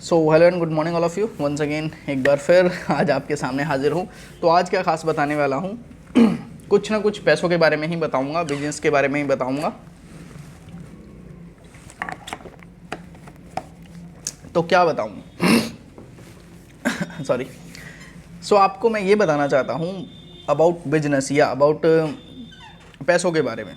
So hello and good morning all of you once again. एक बार फिर आज आपके सामने हाजिर हूँ। तो आज क्या खास बताने वाला हूँ कुछ ना कुछ पैसों के बारे में ही बताऊँगा, बिजनेस के बारे में ही बताऊँगा। तो क्या बताऊँ सॉरी। सो आपको मैं ये बताना चाहता हूँ अबाउट बिजनेस या अबाउट पैसों के बारे में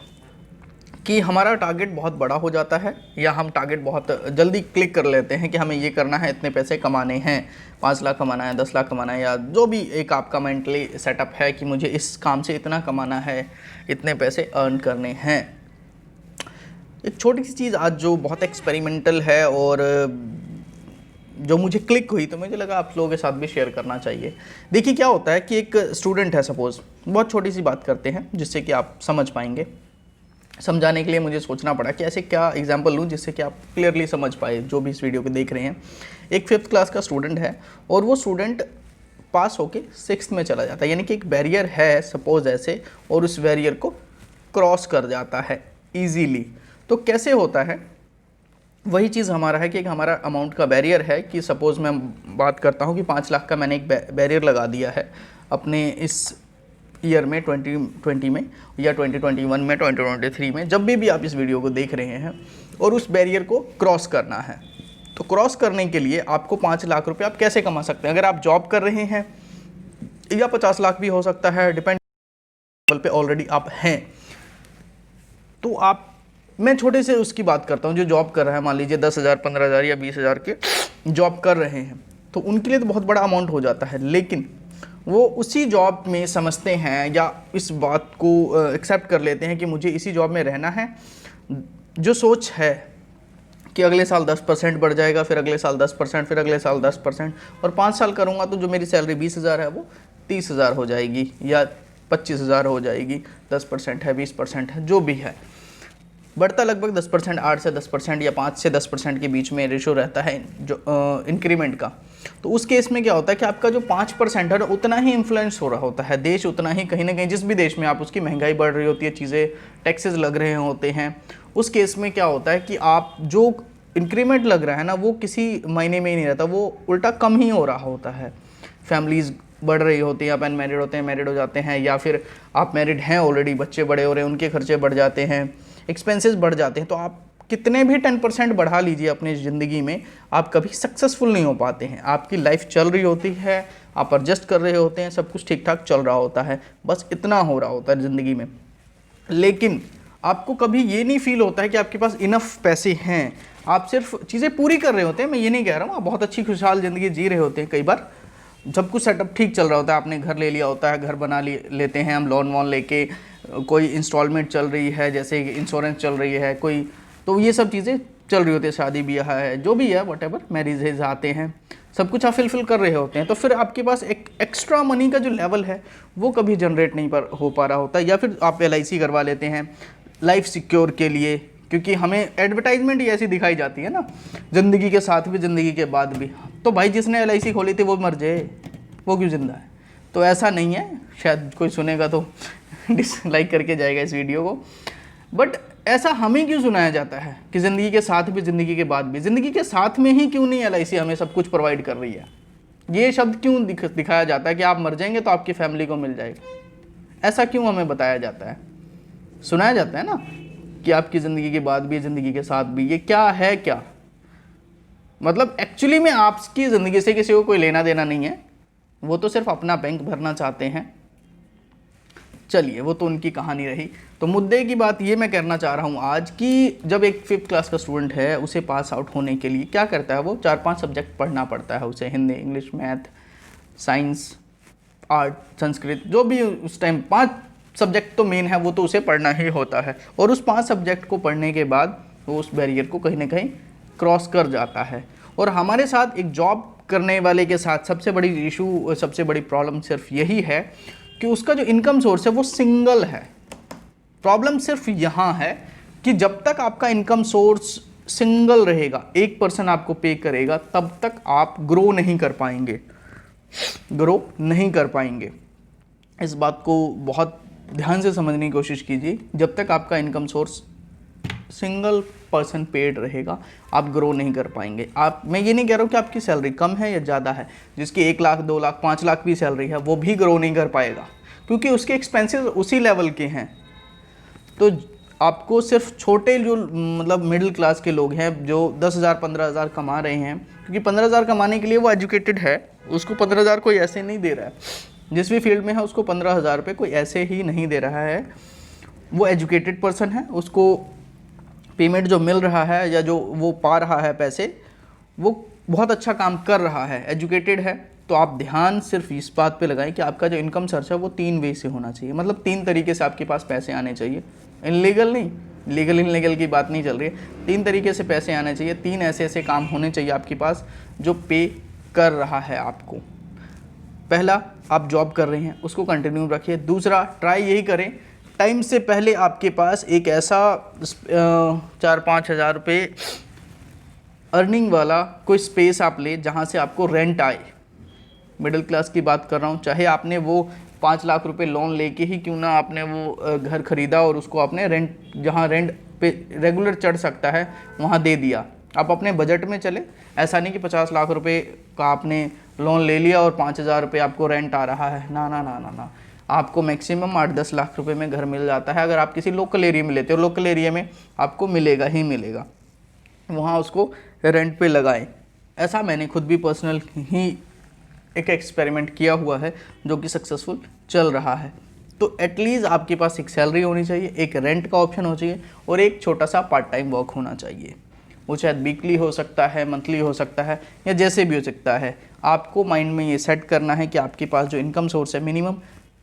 कि हमारा टारगेट बहुत बड़ा हो जाता है या हम टारगेट बहुत जल्दी क्लिक कर लेते हैं कि हमें ये करना है, इतने पैसे कमाने हैं, 5 लाख कमाना है, 10 लाख कमाना है, या जो भी एक आपका मेंटली सेटअप है कि मुझे इस काम से इतना कमाना है, इतने पैसे अर्न करने हैं। एक छोटी सी चीज़ आज जो बहुत एक्सपेरिमेंटल है और जो मुझे क्लिक हुई तो मुझे लगा आप लोगों के साथ भी शेयर करना चाहिए। देखिए क्या होता है कि एक स्टूडेंट है, सपोज़ बहुत छोटी सी बात करते हैं जिससे कि आप समझ पाएंगे। समझाने के लिए मुझे सोचना पड़ा कि ऐसे क्या एग्जांपल लूँ जिससे कि आप क्लियरली समझ पाए जो भी इस वीडियो को देख रहे हैं। एक 5th क्लास का स्टूडेंट है और वो स्टूडेंट पास होके 6th में चला जाता है, यानी कि एक बैरियर है सपोज ऐसे, और उस बैरियर को क्रॉस कर जाता है ईजीली। तो कैसे होता है, वही चीज़ हमारा है कि एक हमारा अमाउंट का बैरियर है कि सपोज़ मैं बात करता हूँ कि 5 लाख का मैंने एक बैरियर लगा दिया है अपने इस ईयर में 2020 में या 2021 में, 2023 में, जब भी आप इस वीडियो को देख रहे हैं, और उस बैरियर को क्रॉस करना है। तो क्रॉस करने के लिए आपको 5 लाख रुपए आप कैसे कमा सकते हैं? अगर आप जॉब कर रहे हैं या 50 लाख भी हो सकता है, डिपेंड लेवल पे ऑलरेडी आप हैं। तो मैं छोटे से उसकी बात करता हूँ जो जॉब कर रहा है, मान लीजिए 10,000, 15,000 या 20,000 के जॉब कर रहे हैं, तो उनके लिए तो बहुत बड़ा अमाउंट हो जाता है। लेकिन वो उसी जॉब में समझते हैं या इस बात को एक्सेप्ट कर लेते हैं कि मुझे इसी जॉब में रहना है। जो सोच है कि अगले साल 10% बढ़ जाएगा, फिर अगले साल 10%, फिर अगले साल 10%, और 5 साल करूँगा तो जो मेरी सैलरी 20,000 है वो 30,000 हो जाएगी या 25,000 हो जाएगी। 10% है, 20% है, जो भी है, बढ़ता लगभग 10%, 8 से 10% या 5 से 10% के बीच में रेशो रहता है जो इंक्रीमेंट का। तो उस केस में क्या होता है कि आपका जो 5% है उतना ही इन्फ्लुएंस हो रहा होता है, देश उतना ही, कहीं ना कहीं जिस भी देश में आप, उसकी महंगाई बढ़ रही होती है, चीज़ें टैक्सेस लग रहे होते हैं। उस केस में क्या होता है कि आप जो इंक्रीमेंट लग रहा है ना, वो किसी महीने में ही नहीं रहता, वो उल्टा कम ही हो रहा होता है। फैमिलीज़ बढ़ रही होती है, आप अनमैरिड होते हैं, मैरिड हो जाते हैं, या फिर आप मैरिड हैं ऑलरेडी, बच्चे बड़े हो रहे हैं, उनके खर्चे बढ़ जाते हैं, एक्सपेंसेस बढ़ जाते हैं। तो आप कितने भी 10% बढ़ा लीजिए अपनी ज़िंदगी में, आप कभी सक्सेसफुल नहीं हो पाते हैं। आपकी लाइफ चल रही होती है, आप एडजस्ट कर रहे होते हैं, सब कुछ ठीक ठाक चल रहा होता है, बस इतना हो रहा होता है ज़िंदगी में। लेकिन आपको कभी ये नहीं फील होता है कि आपके पास इनफ पैसे हैं, आप सिर्फ चीज़ें पूरी कर रहे होते हैं। मैं ये नहीं कह रहा हूँ आप बहुत अच्छी खुशहाल ज़िंदगी जी रहे होते हैं, कई बार जब कुछ सेटअप ठीक चल रहा होता है, आपने घर ले लिया होता है, घर बना लेते हैं हम लोन वोन लेके, कोई इंस्टॉलमेंट चल रही है, जैसे इंश्योरेंस चल रही है कोई, तो ये सब चीज़ें चल रही होती है, शादी ब्याह है, जो भी है, व्हाटएवर, मैरिजेज आते हैं, सब कुछ आप फिलफिल कर रहे होते हैं। तो फिर आपके पास एक एक्स्ट्रा मनी का जो लेवल है वो कभी जनरेट नहीं हो पा रहा होता, या फिर आप LIC करवा लेते हैं लाइफ सिक्योर के लिए, क्योंकि हमें एडवर्टाइजमेंट ही ऐसी दिखाई जाती है ना, ज़िंदगी के साथ भी, ज़िंदगी के बाद भी। तो भाई जिसने LIC खोली थी वो मर जाए, वो क्यों जिंदा है? तो ऐसा नहीं है, शायद कोई सुनेगा तो डिसलाइक करके जाएगा इस वीडियो को, बट ऐसा हमें क्यों सुनाया जाता है कि ज़िंदगी के साथ भी, ज़िंदगी के बाद भी? ज़िंदगी के साथ में ही क्यों नहीं LIC हमें सब कुछ प्रोवाइड कर रही है? ये शब्द क्यों दिखाया जाता है कि आप मर जाएंगे तो आपकी फैमिली को मिल जाएगा? ऐसा क्यों हमें बताया जाता है, सुनाया जाता है ना कि आपकी ज़िंदगी के बाद भी, ज़िंदगी के साथ भी? ये क्या है? क्या मतलब एक्चुअली में आपकी ज़िंदगी से किसी को कोई लेना देना नहीं है, वो तो सिर्फ अपना बैंक भरना चाहते हैं। चलिए, वो तो उनकी कहानी रही। तो मुद्दे की बात ये मैं करना चाह रहा हूँ आज कि जब एक 5th क्लास का स्टूडेंट है, उसे पास आउट होने के लिए क्या करता है, वो 4-5 सब्जेक्ट पढ़ना पड़ता है उसे, Hindi, English, math, science, art, Sanskrit, जो भी उस टाइम 5 सब्जेक्ट तो मेन है, वो तो उसे पढ़ना ही होता है। और उस 5 सब्जेक्ट को पढ़ने के बाद वो उस बैरियर को कहीं ना कहीं क्रॉस कर जाता है। और हमारे साथ एक जॉब करने वाले के साथ सबसे बड़ी इशू, सबसे बड़ी प्रॉब्लम सिर्फ यही है कि उसका जो इनकम सोर्स है वो सिंगल है। प्रॉब्लम सिर्फ यहाँ है कि जब तक आपका इनकम सोर्स सिंगल रहेगा, एक पर्सन आपको पे करेगा, तब तक आप ग्रो नहीं कर पाएंगे, ग्रो नहीं कर पाएंगे। इस बात को बहुत ध्यान से समझने की कोशिश कीजिए। जब तक आपका income source single person paid रहेगा, आप ग्रो नहीं कर पाएंगे। आप, मैं ये नहीं कह रहा हूँ कि आपकी सैलरी कम है या ज़्यादा है, जिसकी 1 लाख 2 लाख 5 लाख भी सैलरी है वो भी ग्रो नहीं कर पाएगा, क्योंकि उसके एक्सपेंसेस उसी लेवल के हैं। तो आपको सिर्फ छोटे जो मतलब मिडिल क्लास के लोग हैं जो 10,000 15,000 कमा रहे हैं, क्योंकि 15,000 कमाने के लिए वो एजुकेटेड है, उसको 15,000 कोई ऐसे नहीं दे रहा है, जिस भी फील्ड में है उसको 15,000 रुपये कोई ऐसे ही नहीं दे रहा है। वो एजुकेटेड पर्सन है, उसको पेमेंट जो मिल रहा है या जो वो पा रहा है पैसे, वो बहुत अच्छा काम कर रहा है, एजुकेटेड है। तो आप ध्यान सिर्फ इस बात पे लगाएं कि आपका जो इनकम सोर्स है वो 3 वे से होना चाहिए, मतलब 3 तरीके से आपके पास पैसे आने चाहिए। इनलीगल नहीं, लीगल इनलीगल की बात नहीं चल रही है, 3 तरीके से पैसे आने चाहिए। 3 ऐसे ऐसे काम होने चाहिए आपके पास जो पे कर रहा है आपको। पहला, आप जॉब कर रहे हैं उसको कंटिन्यू रखिए। दूसरा, ट्राई यही करें टाइम से पहले आपके पास एक ऐसा 4-5 हज़ार रुपये अर्निंग वाला कोई स्पेस आप ले जहाँ से आपको रेंट आए। मिडिल क्लास की बात कर रहा हूँ, चाहे आपने वो 5 लाख रुपए लोन लेके ही क्यों ना आपने वो घर खरीदा और उसको आपने रेंट, जहाँ रेंट पे रेगुलर चढ़ सकता है वहाँ दे दिया। आप अपने बजट में चले, ऐसा नहीं कि 50 लाख रुपए का आपने लोन ले लिया और 5,000 रुपये आपको रेंट आ रहा है। ना ना ना ना ना, आपको मैक्सिमम 8-10 लाख रुपए में घर मिल जाता है अगर आप किसी लोकल एरिया में लेते हो। लोकल एरिया में आपको मिलेगा ही मिलेगा, वहाँ उसको रेंट पे लगाएं। ऐसा मैंने खुद भी पर्सनल ही एक एक्सपेरिमेंट किया हुआ है जो कि सक्सेसफुल चल रहा है। तो एटलीस्ट आपके पास एक सैलरी होनी चाहिए, एक रेंट का ऑप्शन होना चाहिए और एक छोटा सा पार्ट टाइम वर्क होना चाहिए। वो शायद वीकली हो सकता है, मंथली हो सकता है, या जैसे भी हो सकता है। आपको माइंड में ये सेट करना है कि आपके पास जो इनकम सोर्स है मिनिमम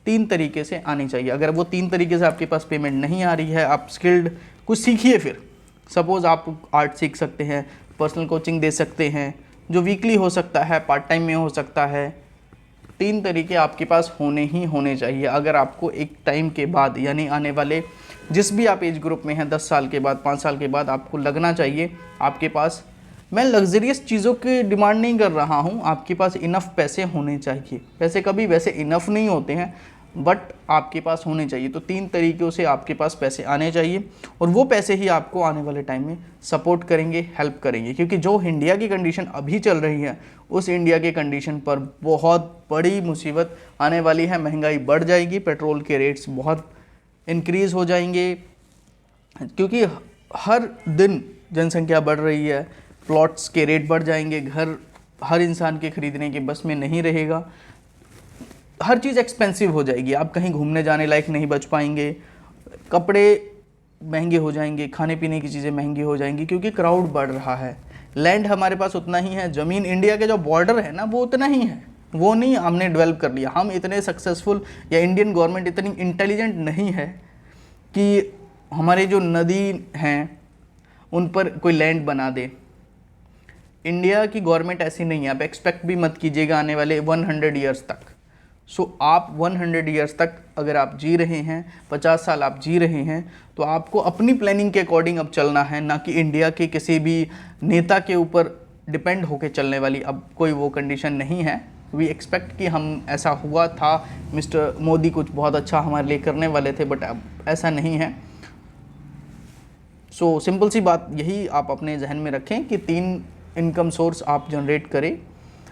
3 तरीके से आनी चाहिए। अगर वो 3 तरीके से आपके पास पेमेंट नहीं आ रही है, आप स्किल्ड कुछ सीखिए। फिर सपोज़ आप आर्ट सीख सकते हैं, पर्सनल कोचिंग दे सकते हैं, जो वीकली हो सकता है, पार्ट टाइम में हो सकता है। 3 तरीके आपके पास होने ही होने चाहिए अगर आपको एक टाइम के बाद, यानी आने वाले जिस भी आप एज ग्रुप में हैं, 10 साल के बाद, 5 साल के बाद आपको लगना चाहिए आपके पास, मैं लग्जरियस चीज़ों की डिमांड नहीं कर रहा हूँ, आपके पास इनफ पैसे होने चाहिए। पैसे कभी वैसे इनफ नहीं होते हैं, बट आपके पास होने चाहिए। तो 3 तरीक़ों से आपके पास पैसे आने चाहिए और वो पैसे ही आपको आने वाले टाइम में सपोर्ट करेंगे, हेल्प करेंगे। क्योंकि जो इंडिया की कंडीशन अभी चल रही है, उस इंडिया के कंडीशन पर बहुत बड़ी मुसीबत आने वाली है। महंगाई बढ़ जाएगी, पेट्रोल के रेट्स बहुत इंक्रीज़ हो जाएंगे, क्योंकि हर दिन जनसंख्या बढ़ रही है, प्लॉट्स के रेट बढ़ जाएंगे, घर हर इंसान के ख़रीदने के बस में नहीं रहेगा, हर चीज़ एक्सपेंसिव हो जाएगी, आप कहीं घूमने जाने लायक नहीं बच पाएंगे, कपड़े महंगे हो जाएंगे, खाने पीने की चीज़ें महंगी हो जाएंगी, क्योंकि क्राउड बढ़ रहा है। लैंड हमारे पास उतना ही है, ज़मीन इंडिया के जो बॉर्डर है ना वो उतना ही है, वो नहीं हमने डेवलप कर लिया। हम इतने सक्सेसफुल या इंडियन गवर्नमेंट इतनी इंटेलिजेंट नहीं है कि हमारे जो नदी हैं उन पर कोई लैंड बना दे। इंडिया की गवर्नमेंट ऐसी नहीं है, आप एक्सपेक्ट भी मत कीजिएगा आने वाले 100 ईयर्स तक। आप 100 ईयर्स तक अगर आप जी रहे हैं, 50 साल आप जी रहे हैं, तो आपको अपनी प्लानिंग के अकॉर्डिंग अब चलना है, ना कि इंडिया के किसी भी नेता के ऊपर डिपेंड होकर चलने वाली अब कोई वो कंडीशन नहीं है। वी एक्सपेक्ट कि हम ऐसा हुआ था, मिस्टर मोदी कुछ बहुत अच्छा हमारे लिए करने वाले थे, बट अब ऐसा नहीं है। सो सिंपल सी बात यही आप अपने जहन में रखें कि 3 इनकम सोर्स आप जनरेट करें।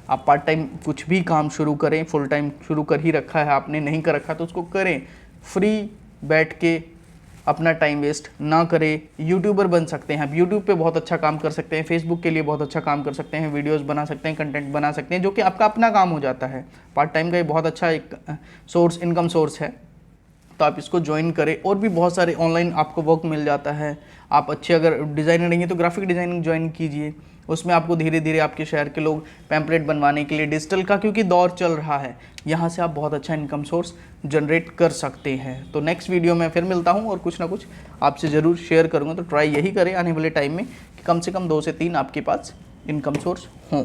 आप पार्ट टाइम कुछ भी काम शुरू करें, फुल टाइम शुरू कर ही रखा है आपने, नहीं कर रखा तो उसको करें। फ्री बैठ के अपना टाइम वेस्ट ना करें। यूट्यूबर बन सकते हैं आप, यूट्यूब पे बहुत अच्छा काम कर सकते हैं, फेसबुक के लिए बहुत अच्छा काम कर सकते हैं, वीडियोस बना सकते हैं, कंटेंट बना सकते हैं, जो कि आपका अपना काम हो जाता है। पार्ट टाइम का ये बहुत अच्छा एक सोर्स, इनकम सोर्स है, तो आप इसको ज्वाइन करें। और भी बहुत सारे ऑनलाइन आपको वर्क मिल जाता है। आप अच्छे अगर डिज़ाइनर नहीं है तो ग्राफिक डिज़ाइनिंग ज्वाइन कीजिए, उसमें आपको धीरे धीरे आपके शहर के लोग पैम्पलेट बनवाने के लिए, डिजिटल का क्योंकि दौर चल रहा है, यहाँ से आप बहुत अच्छा इनकम सोर्स जनरेट कर सकते हैं। तो नेक्स्ट वीडियो में फिर मिलता हूँ और कुछ ना कुछ आपसे ज़रूर शेयर करूँगा। तो ट्राई यही करें आने वाले टाइम में कि कम से कम 2 से 3 आपके पास इनकम सोर्स हों।